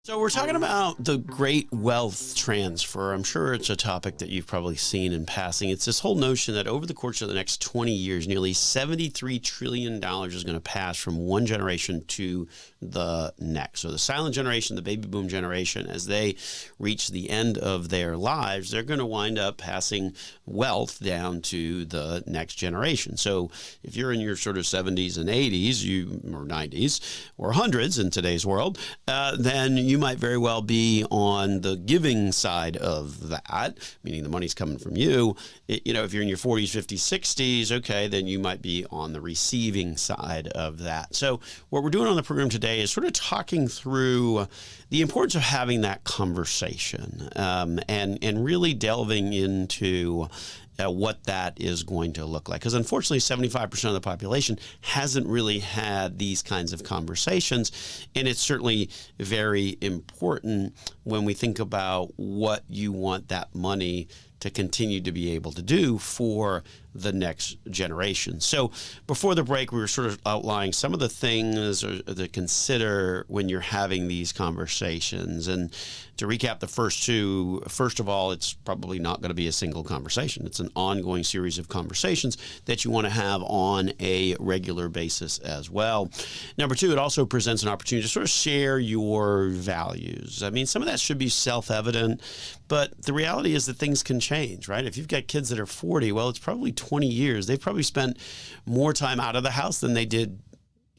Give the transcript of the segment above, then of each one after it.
So we're talking about the great wealth transfer. I'm sure it's a topic that you've probably seen in passing. It's this whole notion that over the course of the next 20 years, nearly $73 trillion is going to pass from one generation to the next. So the silent generation, the baby boom generation, as they reach the end of their lives, they're going to wind up passing wealth down to the next generation. So if you're in your sort of 70s and 80s, or 90s, or hundreds in today's world, then you might very well be on the giving side of that, meaning the money's coming from you. If you're in your 40s, 50s, 60s, okay, then you might be on the receiving side of that. So what we're doing on the program today is sort of talking through the importance of having that conversation and really delving into what that is going to look like. Because unfortunately, 75% of the population hasn't really had these kinds of conversations. And it's certainly very important when we think about what you want that money to continue to be able to do for the next generation. So before the break, we were sort of outlining some of the things to consider when you're having these conversations. And to recap the first two, first of all, it's probably not going to be a single conversation. It's an ongoing series of conversations that you want to have on a regular basis as well. Number two, it also presents an opportunity to sort of share your values. I mean, some of that should be self-evident, but the reality is that things can change, right? If you've got kids that are 40, well, it's probably 20 years. They've probably spent more time out of the house than they did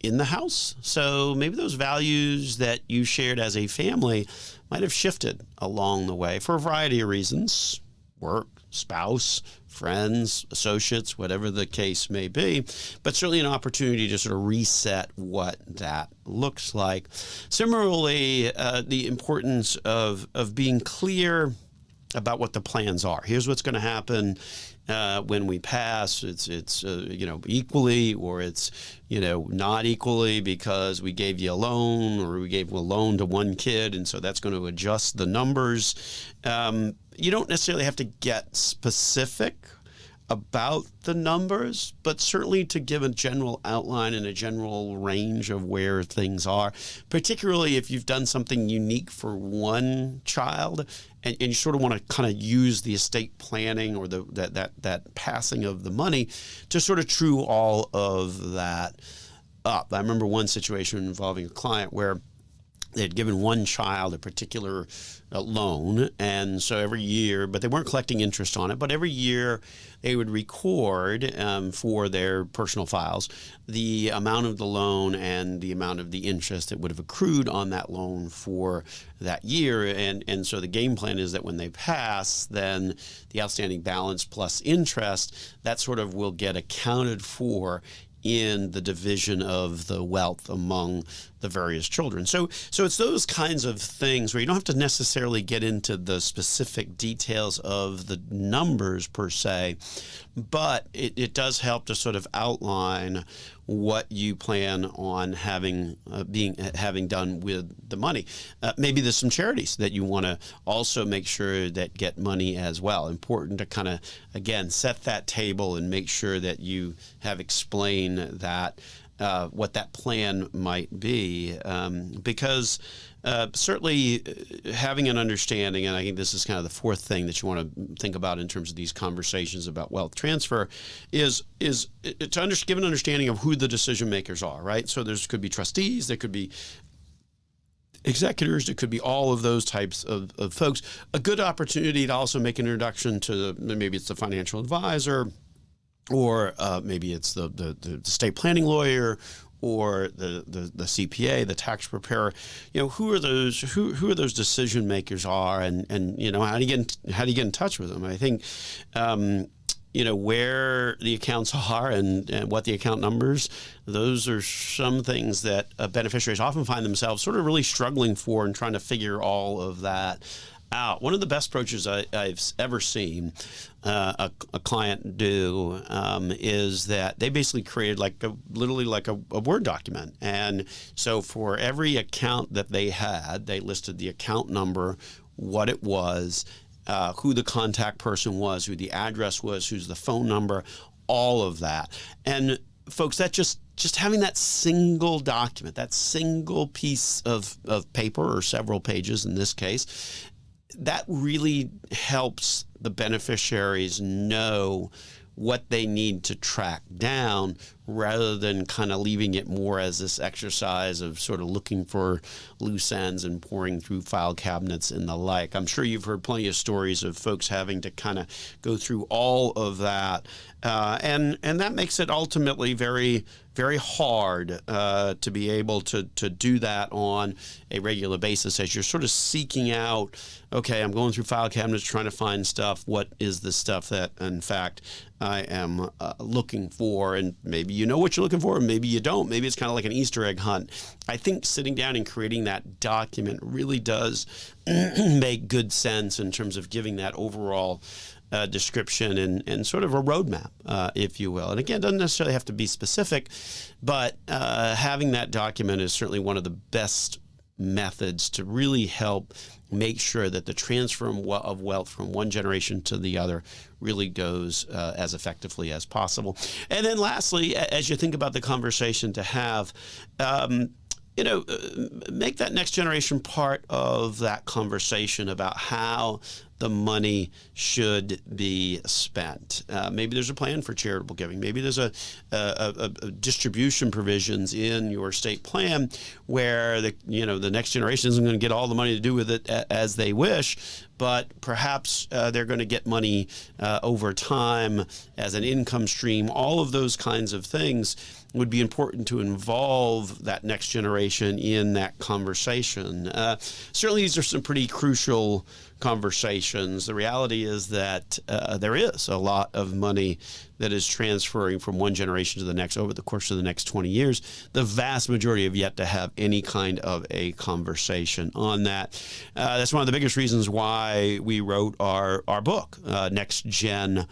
in the house. So maybe those values that you shared as a family might have shifted along the way for a variety of reasons: work, spouse, friends, associates, whatever the case may be, but certainly an opportunity to sort of reset what that looks like. Similarly, the importance of being clear about what the plans are. Here's what's going to happen when we pass. It's equally, or it's not equally because we gave you a loan, or we gave a loan to one kid, and so that's going to adjust the numbers. You don't necessarily have to get specific about the numbers, but certainly to give a general outline and a general range of where things are, particularly if you've done something unique for one child and you sort of want to kind of use the estate planning or that passing of the money to sort of true all of that up. I remember one situation involving a client where they had given one child a particular loan, and so every year, but they weren't collecting interest on it, but every year they would record for their personal files the amount of the loan and the amount of the interest that would have accrued on that loan for that year. And so the game plan is that when they pass, then the outstanding balance plus interest, that sort of will get accounted for in the division of the wealth among the various children. So it's those kinds of things where you don't have to necessarily get into the specific details of the numbers per se, but it does help to sort of outline what you plan on having done with the money. Maybe there's some charities that you want to also make sure that get money as well. Important to kind of, again, set that table and make sure that you have explained that what that plan might be, because certainly having an understanding, and I think this is kind of the fourth thing that you want to think about in terms of these conversations about wealth transfer, is to give an understanding of who the decision makers are, right? So there could be trustees, there could be executors, it could be all of those types of folks. A good opportunity to also make an introduction to maybe it's the financial advisor, or maybe it's the estate planning lawyer, or the CPA, the tax preparer. Who are those decision makers are, and how do you get in touch with them? I think where the accounts are and what the account numbers, those are some things that beneficiaries often find themselves sort of really struggling for and trying to figure all of that out. One of the best approaches I've ever seen a client do is that they basically created literally like a Word document. And so for every account that they had, they listed the account number, what it was, who the contact person was, who the address was, who's the phone number, all of that. And folks, that just just having that single document, that single piece of paper or several pages in this case, that really helps the beneficiaries know what they need to track down rather than kind of leaving it more as this exercise of sort of looking for loose ends and pouring through file cabinets and the like. I'm sure you've heard plenty of stories of folks having to kind of go through all of that. And that makes it ultimately very, very hard to be able to do that on a regular basis as you're sort of seeking out, okay, I'm going through file cabinets trying to find stuff. What is the stuff that, in fact, I am looking for? And maybe you know what you're looking for, and maybe you don't. Maybe it's kind of like an Easter egg hunt. I think sitting down and creating that document really does make good sense in terms of giving that overall description and sort of a roadmap, if you will. And again, doesn't necessarily have to be specific, but having that document is certainly one of the best methods to really help make sure that the transfer of wealth from one generation to the other really goes as effectively as possible. And then lastly, as you think about the conversation to have, make that next generation part of that conversation about how the money should be spent. Maybe there's a plan for charitable giving. Maybe there's a distribution provisions in your estate plan where the next generation isn't going to get all the money to do with it as they wish, but perhaps they're going to get money over time as an income stream. All of those kinds of things would be important to involve that next generation in that conversation. Certainly, these are some pretty crucial conversations. The reality is that there is a lot of money that is transferring from one generation to the next over the course of the next 20 years. The vast majority have yet to have any kind of a conversation on that. That's one of the biggest reasons why we wrote our book, Next Gen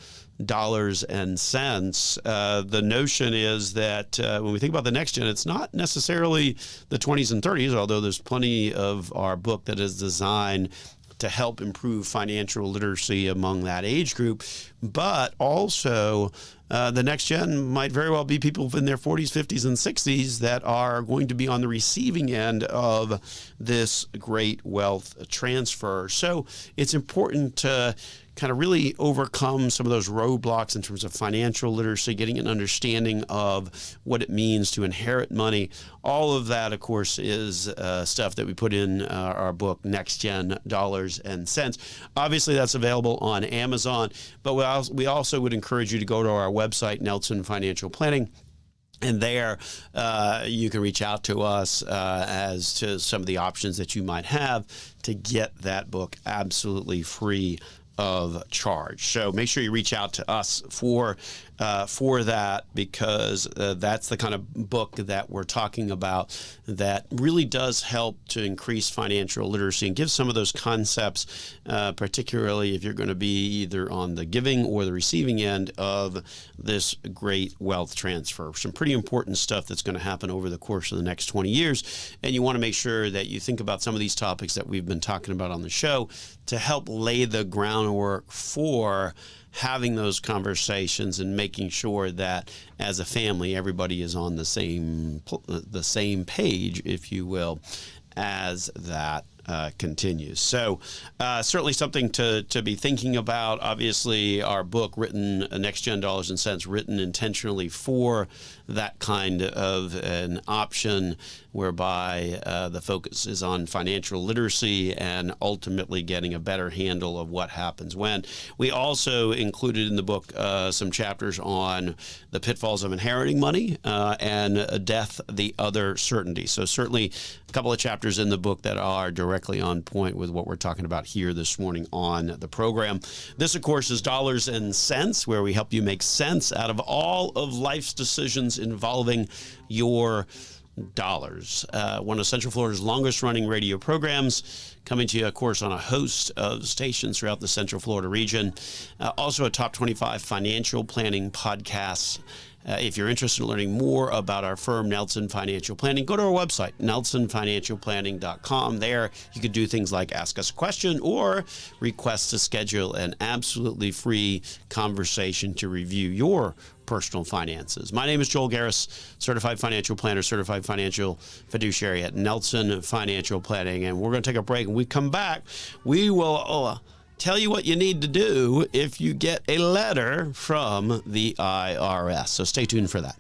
Dollars and Cents. The notion is that when we think about the next gen, it's not necessarily the 20s and 30s, although there's plenty of our book that is designed to help improve financial literacy among that age group, but also the next gen might very well be people in their 40s, 50s, and 60s that are going to be on the receiving end of this great wealth transfer. So it's important to kind of really overcome some of those roadblocks in terms of financial literacy, getting an understanding of what it means to inherit money. All of that, of course, is stuff that we put in our book, Next Gen Dollars and Cents. Obviously, that's available on Amazon, but we also would encourage you to go to our website, Nelson Financial Planning. And there, you can reach out to us as to some of the options that you might have to get that book absolutely free of charge. So make sure you reach out to us for that, because that's the kind of book that we're talking about that really does help to increase financial literacy and give some of those concepts, particularly if you're going to be either on the giving or the receiving end of this great wealth transfer. Some pretty important stuff that's going to happen over the course of the next 20 years. And you want to make sure that you think about some of these topics that we've been talking about on the show to help lay the groundwork for having those conversations and making sure that as a family, everybody is on the same page, if you will, as that continues. So certainly something to be thinking about. Obviously, our book, written Next Gen Dollars and Cents, written intentionally for that kind of an option whereby the focus is on financial literacy and ultimately getting a better handle of what happens when. We also included in the book some chapters on the pitfalls of inheriting money and death, the other certainty. So certainly a couple of chapters in the book that are directly on point with what we're talking about here this morning on the program. This, of course, is Dollars and Cents, where we help you make sense out of all of life's decisions involving your dollars. One of Central Florida's longest running radio programs, coming to you, of course, on a host of stations throughout the Central Florida region. Also a top 25 financial planning podcast. If you're interested in learning more about our firm, Nelson Financial Planning, go to our website, nelsonfinancialplanning.com. There, you could do things like ask us a question or request to schedule an absolutely free conversation to review your personal finances. My name is Joel Garris, certified financial planner, certified financial fiduciary at Nelson Financial Planning. And we're going to take a break. And we come back, we will tell you what you need to do if you get a letter from the IRS. So stay tuned for that.